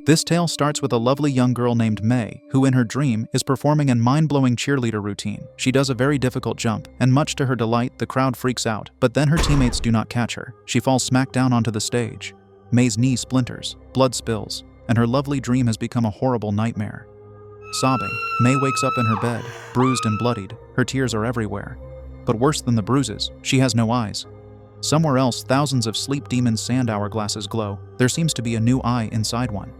This tale starts with a lovely young girl named May, who in her dream is performing a mind-blowing cheerleader routine. She does a very difficult jump, and much to her delight, the crowd freaks out, but then her teammates do not catch her. She falls smack down onto the stage. May's knee splinters, blood spills, and her lovely dream has become a horrible nightmare. Sobbing, May wakes up in her bed, bruised and bloodied. Her tears are everywhere. But worse than the bruises, she has no eyes. Somewhere else, thousands of sleep demon sand hourglasses glow. There seems to be a new eye inside one.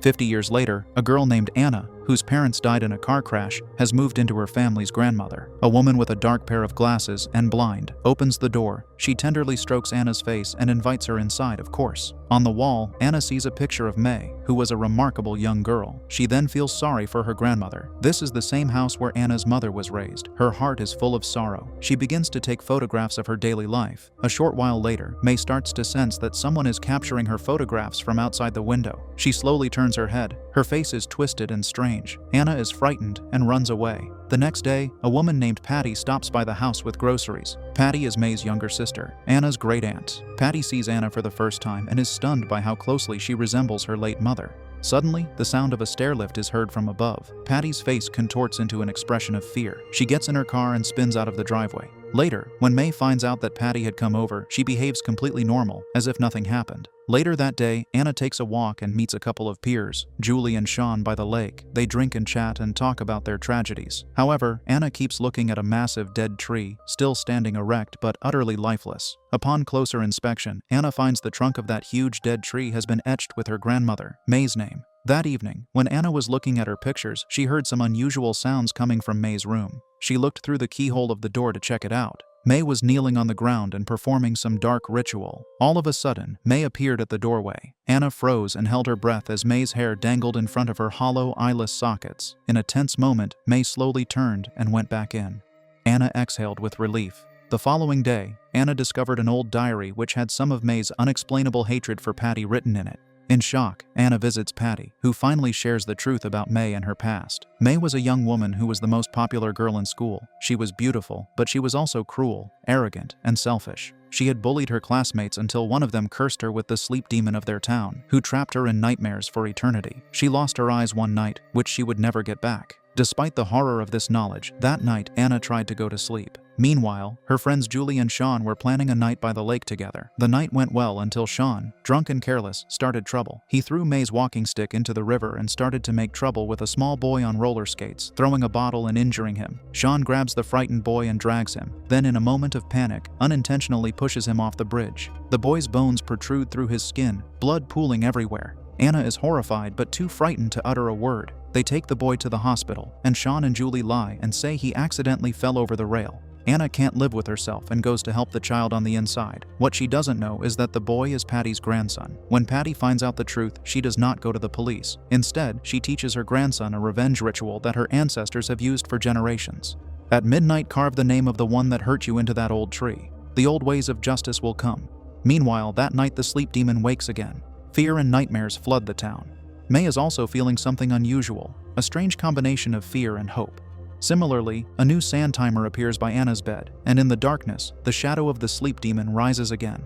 50 years later, a girl named Anna, whose parents died in a car crash, has moved into her family's grandmother. A woman with a dark pair of glasses and blind opens the door. She tenderly strokes Anna's face and invites her inside, of course. On the wall, Anna sees a picture of May, who was a remarkable young girl. She then feels sorry for her grandmother. This is the same house where Anna's mother was raised. Her heart is full of sorrow. She begins to take photographs of her daily life. A short while later, May starts to sense that someone is capturing her photographs from outside the window. She slowly turns her head. Her face is twisted and strange. Anna is frightened and runs away. The next day, a woman named Patty stops by the house with groceries. Patty is May's younger sister, Anna's great aunt. Patty sees Anna for the first time and is stunned by how closely she resembles her late mother. Suddenly, the sound of a stairlift is heard from above. Patty's face contorts into an expression of fear. She gets in her car and spins out of the driveway. Later, when May finds out that Patty had come over, she behaves completely normal, as if nothing happened. Later that day, Anna takes a walk and meets a couple of peers, Julie and Sean, by the lake. They drink and chat and talk about their tragedies. However, Anna keeps looking at a massive dead tree, still standing erect but utterly lifeless. Upon closer inspection, Anna finds the trunk of that huge dead tree has been etched with her grandmother, May's name. That evening, when Anna was looking at her pictures, she heard some unusual sounds coming from May's room. She looked through the keyhole of the door to check it out. May was kneeling on the ground and performing some dark ritual. All of a sudden, May appeared at the doorway. Anna froze and held her breath as May's hair dangled in front of her hollow, eyeless sockets. In a tense moment, May slowly turned and went back in. Anna exhaled with relief. The following day, Anna discovered an old diary which had some of May's unexplainable hatred for Patty written in it. In shock, Anna visits Patty, who finally shares the truth about May and her past. May was a young woman who was the most popular girl in school. She was beautiful, but she was also cruel, arrogant, and selfish. She had bullied her classmates until one of them cursed her with the sleep demon of their town, who trapped her in nightmares for eternity. She lost her eyes one night, which she would never get back. Despite the horror of this knowledge, that night Anna tried to go to sleep. Meanwhile, her friends Julie and Sean were planning a night by the lake together. The night went well until Sean, drunk and careless, started trouble. He threw May's walking stick into the river and started to make trouble with a small boy on roller skates, throwing a bottle and injuring him. Sean grabs the frightened boy and drags him, then in a moment of panic, unintentionally pushes him off the bridge. The boy's bones protrude through his skin, blood pooling everywhere. Anna is horrified but too frightened to utter a word. They take the boy to the hospital, and Sean and Julie lie and say he accidentally fell over the rail. Anna can't live with herself and goes to help the child on the inside. What she doesn't know is that the boy is Patty's grandson. When Patty finds out the truth, she does not go to the police. Instead, she teaches her grandson a revenge ritual that her ancestors have used for generations. At midnight, carve the name of the one that hurt you into that old tree. The old ways of justice will come. Meanwhile, that night the sleep demon wakes again. Fear and nightmares flood the town. May is also feeling something unusual, a strange combination of fear and hope. Similarly, a new sand timer appears by Anna's bed, and in the darkness, the shadow of the sleep demon rises again.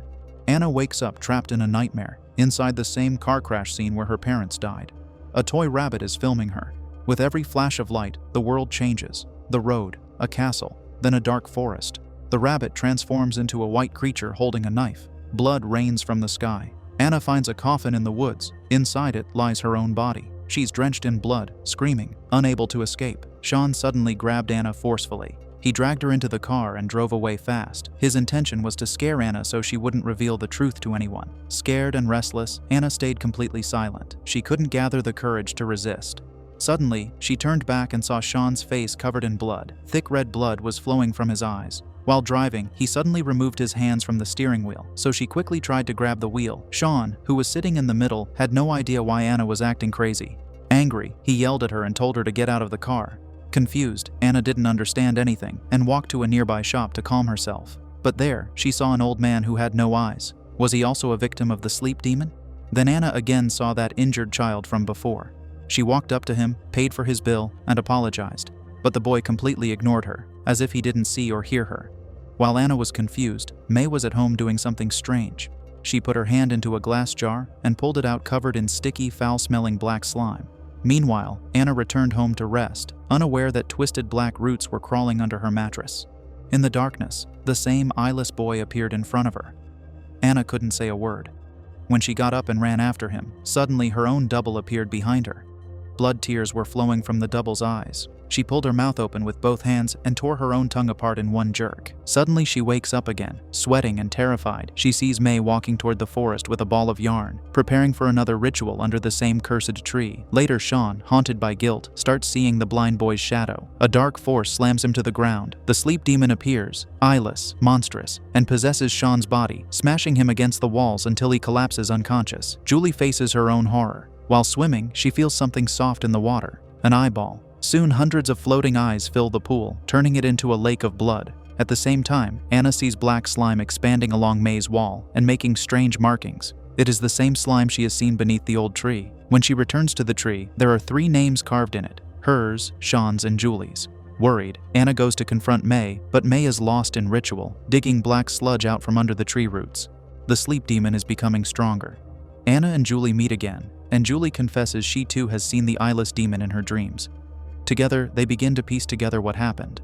Anna wakes up trapped in a nightmare, inside the same car crash scene where her parents died. A toy rabbit is filming her. With every flash of light, the world changes. The road, a castle, then a dark forest. The rabbit transforms into a white creature holding a knife. Blood rains from the sky. Anna finds a coffin in the woods. Inside it lies her own body. She's drenched in blood, screaming, unable to escape. Sean suddenly grabbed Anna forcefully. He dragged her into the car and drove away fast. His intention was to scare Anna so she wouldn't reveal the truth to anyone. Scared and restless, Anna stayed completely silent. She couldn't gather the courage to resist. Suddenly, she turned back and saw Sean's face covered in blood. Thick red blood was flowing from his eyes. While driving, he suddenly removed his hands from the steering wheel, so she quickly tried to grab the wheel. Sean, who was sitting in the middle, had no idea why Anna was acting crazy. Angry, he yelled at her and told her to get out of the car. Confused, Anna didn't understand anything and walked to a nearby shop to calm herself. But there, she saw an old man who had no eyes. Was he also a victim of the sleep demon? Then Anna again saw that injured child from before. She walked up to him, paid for his bill, and apologized. But the boy completely ignored her, as if he didn't see or hear her. While Anna was confused, May was at home doing something strange. She put her hand into a glass jar and pulled it out covered in sticky, foul-smelling black slime. Meanwhile, Anna returned home to rest, unaware that twisted black roots were crawling under her mattress. In the darkness, the same eyeless boy appeared in front of her. Anna couldn't say a word. When she got up and ran after him, suddenly her own double appeared behind her. Blood tears were flowing from the double's eyes. She pulled her mouth open with both hands and tore her own tongue apart in one jerk. Suddenly she wakes up again, sweating and terrified. She sees May walking toward the forest with a ball of yarn, preparing for another ritual under the same cursed tree. Later, Sean, haunted by guilt, starts seeing the blind boy's shadow. A dark force slams him to the ground. The sleep demon appears, eyeless, monstrous, and possesses Sean's body, smashing him against the walls until he collapses unconscious. Julie faces her own horror. While swimming, she feels something soft in the water, an eyeball. Soon hundreds of floating eyes fill the pool, turning it into a lake of blood. At the same time, Anna sees black slime expanding along May's wall and making strange markings. It is the same slime she has seen beneath the old tree. When she returns to the tree, there are 3 names carved in it: hers, Sean's, and Julie's. Worried, Anna goes to confront May, but May is lost in ritual, digging black sludge out from under the tree roots. The sleep demon is becoming stronger. Anna and Julie meet again, and Julie confesses she too has seen the eyeless demon in her dreams. Together, they begin to piece together what happened.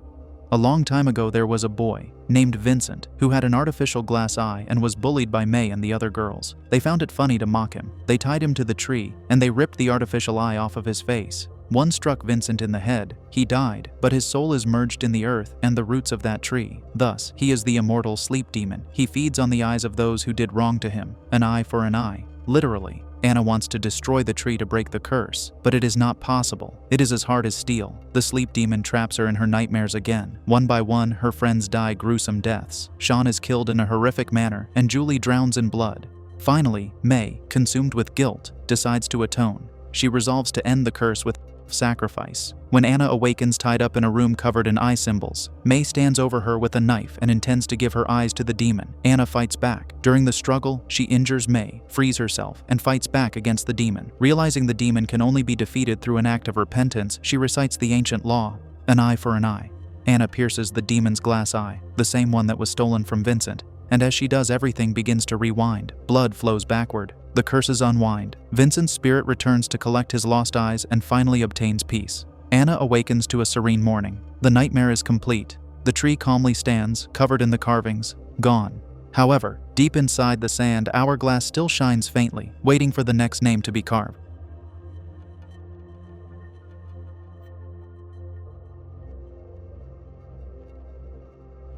A long time ago, there was a boy named Vincent who had an artificial glass eye and was bullied by May and the other girls. They found it funny to mock him. They tied him to the tree and they ripped the artificial eye off of his face. One struck Vincent in the head. He died, but his soul is merged in the earth and the roots of that tree. Thus, he is the immortal sleep demon. He feeds on the eyes of those who did wrong to him. An eye for an eye. Literally. Anna wants to destroy the tree to break the curse, but it is not possible. It is as hard as steel. The sleep demon traps her in her nightmares again. One by one, her friends die gruesome deaths. Sean is killed in a horrific manner, and Julie drowns in blood. Finally, May, consumed with guilt, decides to atone. She resolves to end the curse with sacrifice. When Anna awakens tied up in a room covered in eye symbols, May stands over her with a knife and intends to give her eyes to the demon. Anna fights back. During the struggle, she injures May, frees herself, and fights back against the demon. Realizing the demon can only be defeated through an act of repentance, she recites the ancient law, an eye for an eye. Anna pierces the demon's glass eye, the same one that was stolen from Vincent, and as she does, everything begins to rewind. Blood flows backward. The curses unwind. Vincent's spirit returns to collect his lost eyes and finally obtains peace. Anna awakens to a serene morning. The nightmare is complete. The tree calmly stands, covered in the carvings, gone. However, deep inside the sand, Hourglass still shines faintly, waiting for the next name to be carved.